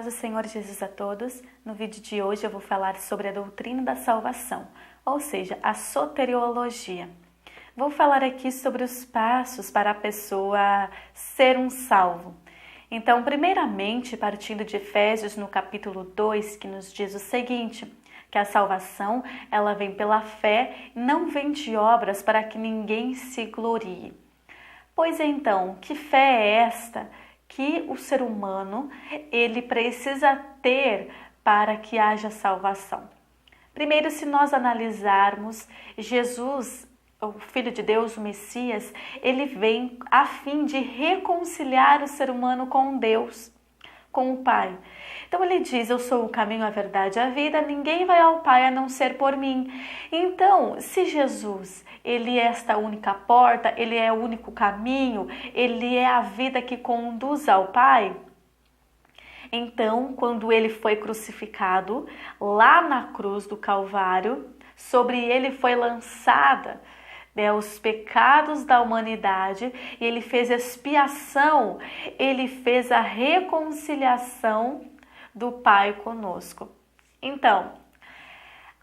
paz do Senhor Jesus a todos. No vídeo de hoje eu vou falar sobre a doutrina da salvação, ou seja, a soteriologia. Vou falar aqui sobre os passos para a pessoa ser um salvo. Então, primeiramente, partindo de Efésios no capítulo 2, que nos diz o seguinte, que a salvação ela vem pela fé, não vem de obras para que ninguém se glorie. Pois então, que fé é esta que o ser humano ele precisa ter para que haja salvação? Primeiro, se nós analisarmos, Jesus, o Filho de Deus, o Messias, ele vem a fim de reconciliar o ser humano com Deus, com o Pai. Então ele diz, eu sou o caminho, a verdade e a vida, ninguém vai ao Pai a não ser por mim. Então, se Jesus, ele é esta única porta, ele é o único caminho, ele é a vida que conduz ao Pai, então, quando ele foi crucificado, lá na cruz do Calvário, sobre ele foi lançada os pecados da humanidade, e ele fez expiação, ele fez a reconciliação do Pai conosco. Então,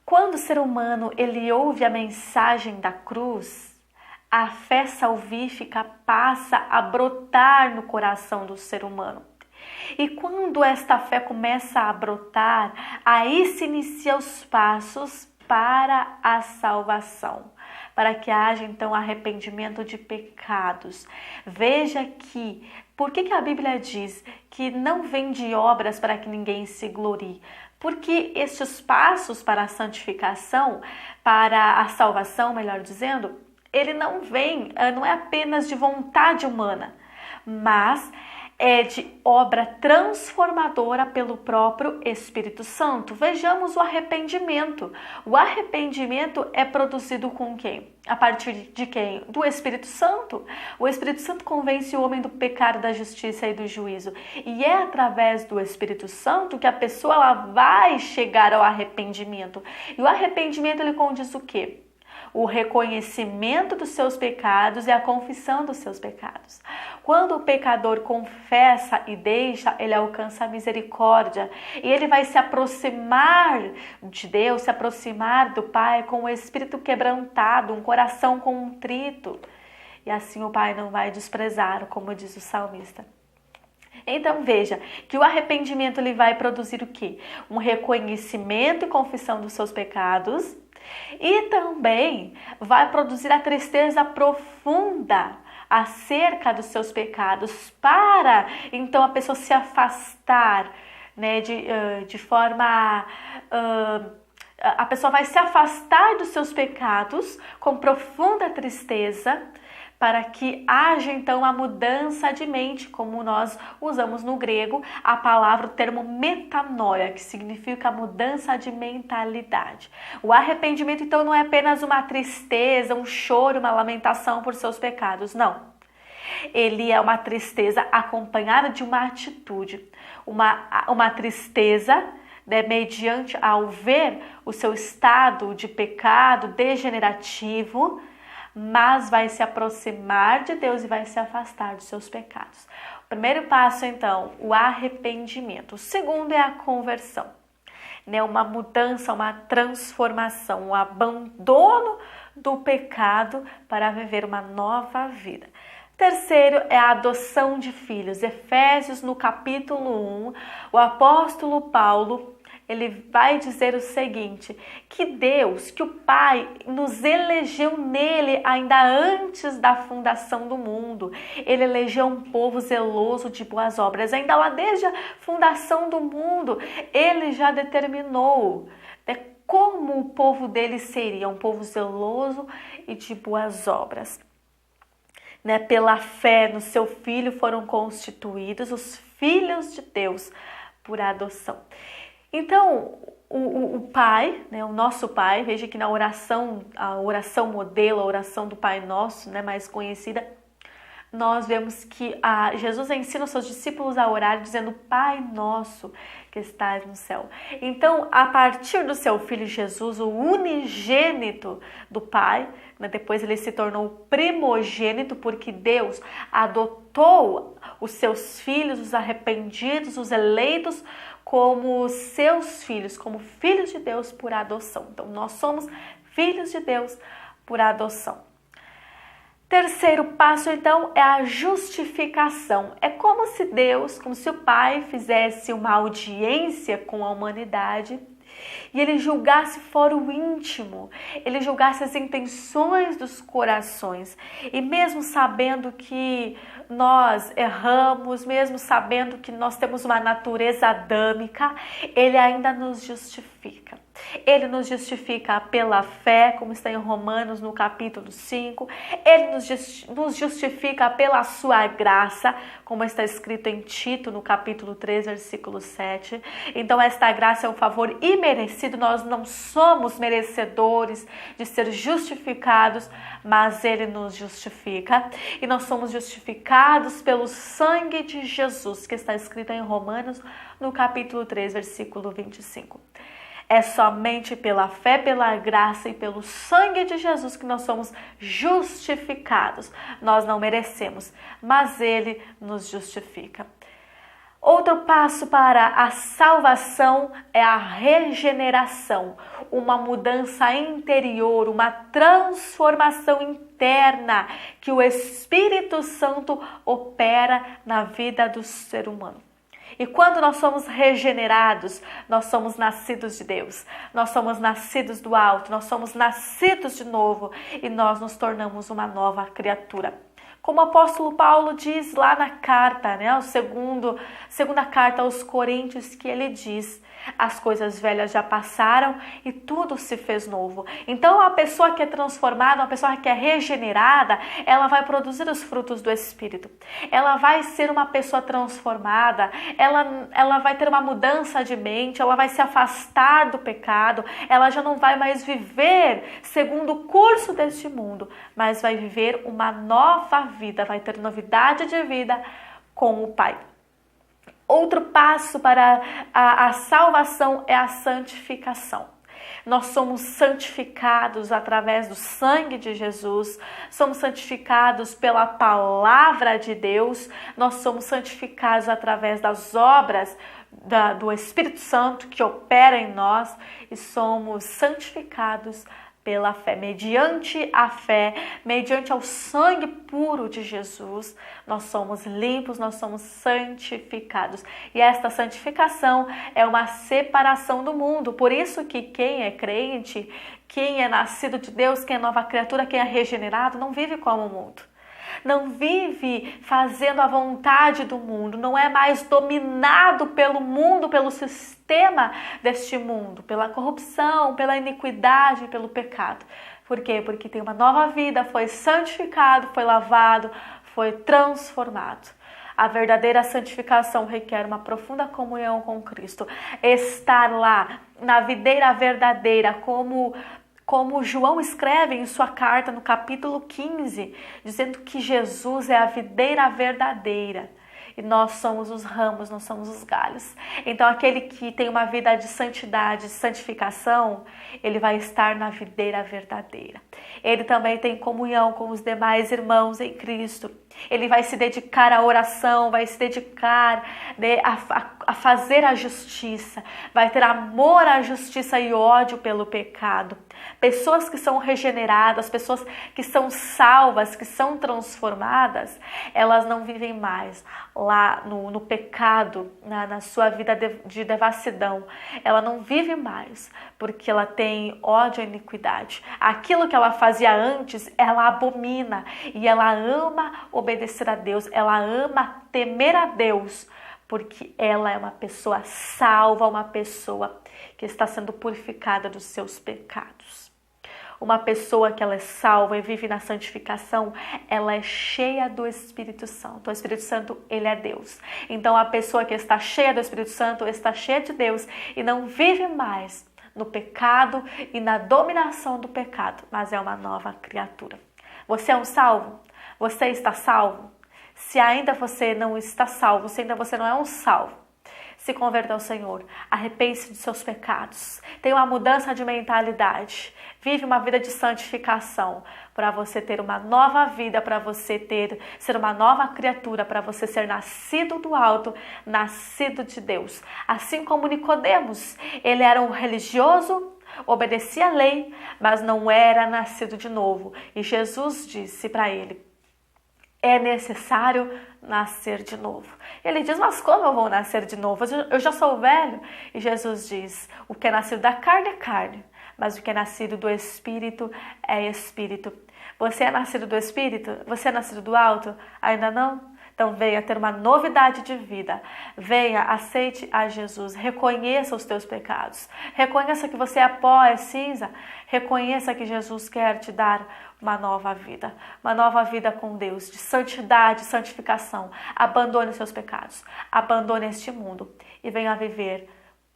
quando o ser humano ele ouve a mensagem da cruz, a fé salvífica passa a brotar no coração do ser humano. E quando esta fé começa a brotar, aí se inicia os passos para a salvação, para que haja então arrependimento de pecados. Veja que, por que a Bíblia diz que não vem de obras para que ninguém se glorie? Porque estes passos para a santificação, para a salvação, melhor dizendo, ele não é apenas de vontade humana, mas é de obra transformadora pelo próprio Espírito Santo. Vejamos o arrependimento. O arrependimento é produzido com quem? A partir de quem? Do Espírito Santo. O Espírito Santo convence o homem do pecado, da justiça e do juízo. E é através do Espírito Santo que a pessoa ela vai chegar ao arrependimento. E o arrependimento ele condiz o quê? O reconhecimento dos seus pecados e a confissão dos seus pecados. Quando o pecador confessa e deixa, ele alcança a misericórdia e ele vai se aproximar de Deus, se aproximar do Pai com o espírito quebrantado, um coração contrito. E assim o Pai não vai desprezar, como diz o salmista. Então veja que o arrependimento ele vai produzir o quê? Um reconhecimento e confissão dos seus pecados. E também vai produzir a tristeza profunda acerca dos seus pecados, para então a pessoa se afastar, de forma... a pessoa vai se afastar dos seus pecados com profunda tristeza, para que haja então a mudança de mente, como nós usamos no grego a palavra, o termo metanoia, que significa a mudança de mentalidade. O arrependimento então não é apenas uma tristeza, um choro, uma lamentação por seus pecados, não. Ele é uma tristeza acompanhada de uma atitude, uma tristeza mediante ao ver o seu estado de pecado degenerativo, mas vai se aproximar de Deus e vai se afastar dos seus pecados. O primeiro passo, então, o arrependimento. O segundo é a conversão, uma mudança, uma transformação, um abandono do pecado para viver uma nova vida. Terceiro é a adoção de filhos. Efésios, no capítulo 1, o apóstolo Paulo ele vai dizer o seguinte, que Deus, que o Pai nos elegeu nele ainda antes da fundação do mundo. Ele elegeu um povo zeloso de boas obras. Ainda lá desde a fundação do mundo, ele já determinou como o povo dele seria, um povo zeloso e de boas obras. Pela fé no seu Filho foram constituídos os filhos de Deus por adoção. Então, o Pai, o nosso Pai, veja que na oração, a oração modelo, a oração do Pai Nosso, mais conhecida, nós vemos que Jesus ensina os seus discípulos a orar dizendo Pai Nosso que estás no céu. Então, a partir do seu Filho Jesus, o unigênito do Pai, depois ele se tornou primogênito porque Deus adotou os seus filhos, os arrependidos, os eleitos, como seus filhos, como filhos de Deus por adoção. Então, nós somos filhos de Deus por adoção. Terceiro passo, então, é a justificação. É como se Deus, como se o Pai fizesse uma audiência com a humanidade e ele julgasse fora o íntimo, ele julgasse as intenções dos corações. E mesmo sabendo que nós erramos, mesmo sabendo que nós temos uma natureza adâmica, ele ainda nos justifica. Ele nos justifica pela fé, como está em Romanos no capítulo 5. Ele nos justifica pela sua graça, como está escrito em Tito no capítulo 3, versículo 7. Então esta graça é um favor imerecido. Nós não somos merecedores de ser justificados, mas ele nos justifica. E nós somos justificados pelo sangue de Jesus, que está escrito em Romanos no capítulo 3, versículo 25. É somente pela fé, pela graça e pelo sangue de Jesus que nós somos justificados. Nós não merecemos, mas ele nos justifica. Outro passo para a salvação é a regeneração, uma mudança interior, uma transformação interna que o Espírito Santo opera na vida do ser humano. E quando nós somos regenerados, nós somos nascidos de Deus, nós somos nascidos do alto, nós somos nascidos de novo e nós nos tornamos uma nova criatura. Como o apóstolo Paulo diz lá na carta, segunda carta aos Coríntios, que ele diz: as coisas velhas já passaram e tudo se fez novo. Então a pessoa que é transformada, uma pessoa que é regenerada, ela vai produzir os frutos do Espírito. Ela vai ser uma pessoa transformada, ela vai ter uma mudança de mente, ela vai se afastar do pecado, ela já não vai mais viver segundo o curso deste mundo, mas vai viver uma nova vida, vai ter novidade de vida com o Pai. Outro passo para a salvação é a santificação. Nós somos santificados através do sangue de Jesus, somos santificados pela palavra de Deus, nós somos santificados através das obras do Espírito Santo que opera em nós e somos santificados pela fé, mediante a fé, mediante ao sangue puro de Jesus, nós somos limpos, nós somos santificados. E esta santificação é uma separação do mundo. Por isso que quem é crente, quem é nascido de Deus, quem é nova criatura, quem é regenerado, não vive como o mundo. Não vive fazendo a vontade do mundo, não é mais dominado pelo mundo, pelo sistema deste mundo, pela corrupção, pela iniquidade, pelo pecado. Por quê? Porque tem uma nova vida, foi santificado, foi lavado, foi transformado. A verdadeira santificação requer uma profunda comunhão com Cristo. Estar lá na videira verdadeira, como João escreve em sua carta no capítulo 15, dizendo que Jesus é a videira verdadeira e nós somos os ramos, nós somos os galhos. Então aquele que tem uma vida de santidade, de santificação, ele vai estar na videira verdadeira. Ele também tem comunhão com os demais irmãos em Cristo. Ele vai se dedicar à oração, vai se dedicar a fazer a justiça, vai ter amor à justiça e ódio pelo pecado. Pessoas que são regeneradas, pessoas que são salvas, que são transformadas, elas não vivem mais lá no pecado, na sua vida de devassidão. Ela não vive mais porque ela tem ódio à iniquidade. Aquilo que ela fazia antes, ela abomina e ela ama obedecer a Deus, ela ama temer a Deus, porque ela é uma pessoa salva, uma pessoa que está sendo purificada dos seus pecados. Uma pessoa que ela é salva e vive na santificação, ela é cheia do Espírito Santo. O Espírito Santo, ele é Deus. Então a pessoa que está cheia do Espírito Santo, está cheia de Deus e não vive mais no pecado e na dominação do pecado, mas é uma nova criatura. Você é um salvo? Você está salvo? Se ainda você não está salvo, se ainda você não é um salvo, Se converta ao Senhor, arrepende-se de seus pecados, tenha uma mudança de mentalidade, vive uma vida de santificação, para você ter uma nova vida, para você ser uma nova criatura, para você ser nascido do alto, nascido de Deus. Assim como Nicodemos, ele era um religioso, obedecia a lei, mas não era nascido de novo. E Jesus disse para ele: é necessário nascer de novo. Ele diz: mas como eu vou nascer de novo? Eu já sou velho. E Jesus diz: o que é nascido da carne é carne, mas o que é nascido do Espírito é Espírito. Você é nascido do Espírito? Você é nascido do alto? Ainda não? Então venha ter uma novidade de vida. Venha, aceite a Jesus. Reconheça os teus pecados. Reconheça que você é pó, é cinza. Reconheça que Jesus quer te dar uma nova vida. Uma nova vida com Deus, de santidade, santificação. Abandone os seus pecados. Abandone este mundo e venha viver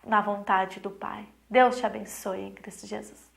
na vontade do Pai. Deus te abençoe em Cristo Jesus.